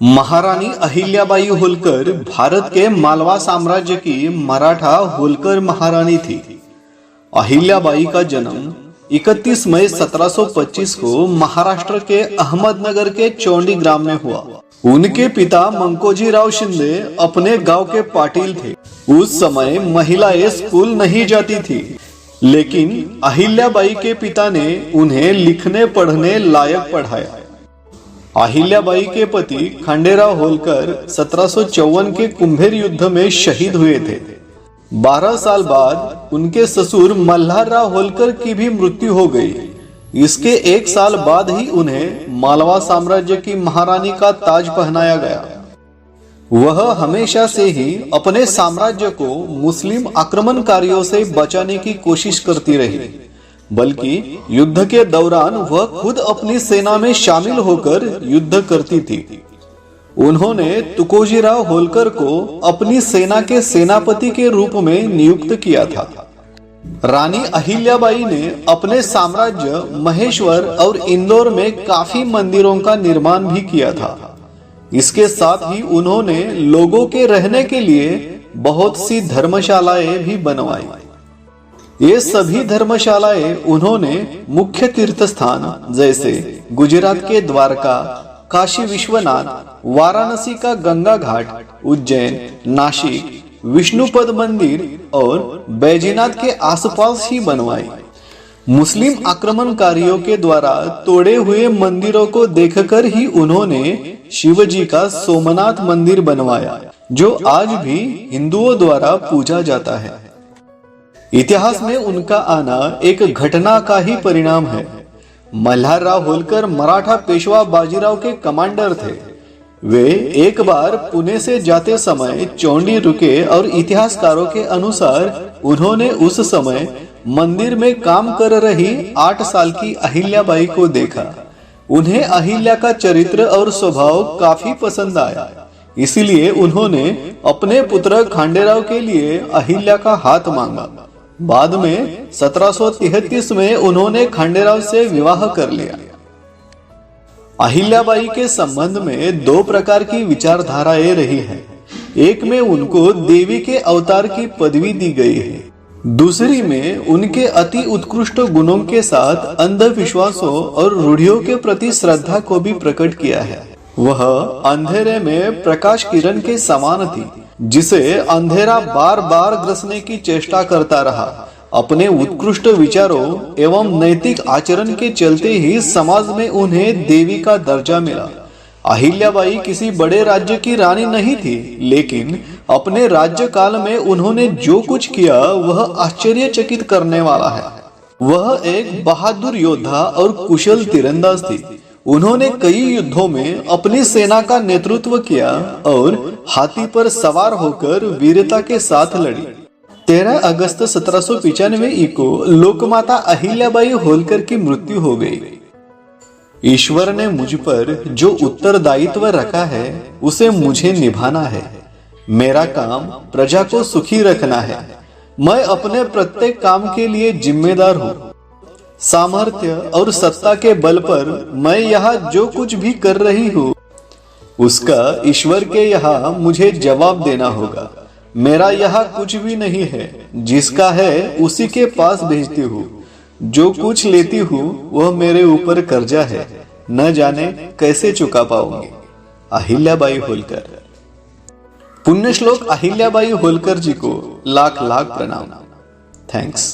महारानी अहिल्याबाई होलकर भारत के मालवा साम्राज्य की मराठा होलकर महारानी थी। अहिल्याबाई का जन्म 31 मई 1725 को महाराष्ट्र के अहमदनगर के चौंडी ग्राम में हुआ। उनके पिता मंकोजीराव शिंदे अपने गांव के पाटिल थे। उस समय महिलाएं स्कूल नहीं जाती थी, लेकिन अहिल्याबाई के पिता ने उन्हें लिखने पढ़ने लायक पढ़ाया। अहिल्याबाई के पति खंडेराव होलकर 1754 के कुंभेर युद्ध में शहीद हुए थे। 12 साल बाद उनके ससुर मल्हारराव होलकर की भी मृत्यु हो गई। इसके 1 साल बाद ही उन्हें मालवा साम्राज्य की महारानी का ताज पहनाया गया। वह हमेशा से ही अपने साम्राज्य को मुस्लिम आक्रमणकारियों से बचाने की कोशिश करती रही, बल्कि युद्ध के दौरान वह खुद अपनी सेना में शामिल होकर युद्ध करती थी। उन्होंने तुकोजीराव होलकर को अपनी सेना के सेनापति के रूप में नियुक्त किया था। रानी अहिल्याबाई ने अपने साम्राज्य महेश्वर और इंदौर में काफी मंदिरों का निर्माण भी किया था। इसके साथ ही उन्होंने लोगों के रहने के लिए बहुत सी धर्मशालाएं भी बनवाई। ये सभी धर्मशालाएं उन्होंने मुख्य तीर्थ स्थान जैसे गुजरात के द्वारका, काशी विश्वनाथ, वाराणसी का गंगा घाट, उज्जैन, नासिक, विष्णुपद मंदिर और बैजनाथ के आसपास ही बनवाई। मुस्लिम आक्रमणकारियों के द्वारा तोड़े हुए मंदिरों को देखकर ही उन्होंने शिव जी का सोमनाथ मंदिर बनवाया, जो आज भी हिंदुओं द्वारा पूजा जाता है। इतिहास में उनका आना एक घटना का ही परिणाम है। मल्हारराव होलकर मराठा पेशवा बाजीराव के कमांडर थे। वे एक बार पुणे से जाते समय चौंडी रुके और इतिहासकारों के अनुसार उन्होंने उस समय मंदिर में काम कर रही 8 साल की अहिल्याबाई को देखा। उन्हें अहिल्या का चरित्र और स्वभाव काफी पसंद आया, इसीलिए उन्होंने अपने पुत्र खंडेराव के लिए अहिल्या का हाथ मांगा। बाद में 1733 में उन्होंने खंडेराव से विवाह कर लिया। अहिल्याबाई के संबंध में 2 प्रकार की विचारधाराएं रही है। एक में उनको देवी के अवतार की पदवी दी गई है, दूसरी में उनके अति उत्कृष्ट गुणों के साथ अंधविश्वासों और रूढ़ियों के प्रति श्रद्धा को भी प्रकट किया है। वह अंधेरे में प्रकाश किरण के समान थी, जिसे अंधेरा बार बार ग्रसने की चेष्टा करता रहा। अपने उत्कृष्ट विचारों एवं नैतिक आचरण के चलते ही समाज में उन्हें देवी का दर्जा मिला। अहिल्याबाई किसी बड़े राज्य की रानी नहीं थी, लेकिन अपने राज्य काल में उन्होंने जो कुछ किया वह आश्चर्यचकित करने वाला है। वह एक बहादुर योद्धा और कुशल तीरंदाज थी। उन्होंने कई युद्धों में अपनी सेना का नेतृत्व किया और हाथी पर सवार होकर वीरता के साथ लड़ी। 13 अगस्त 1795 को लोकमाता अहिल्याबाई होलकर की मृत्यु हो गई। ईश्वर ने मुझ पर जो उत्तरदायित्व रखा है उसे मुझे निभाना है। मेरा काम प्रजा को सुखी रखना है। मैं अपने प्रत्येक काम के लिए जिम्मेदार हूँ। सामर्थ्य और सत्ता के बल पर मैं यहाँ जो कुछ भी कर रही हूँ उसका ईश्वर के यहाँ मुझे जवाब देना होगा। मेरा यहाँ कुछ भी नहीं है, जिसका है उसी के पास भेजती हूँ। जो कुछ लेती हूँ वह मेरे ऊपर कर्जा है, न जाने कैसे चुका पाऊंगी। अहिल्याबाई होलकर। पुण्य श्लोक अहिल्याबाई होलकर जी को लाख लाख प्रणाम। थैंक्स।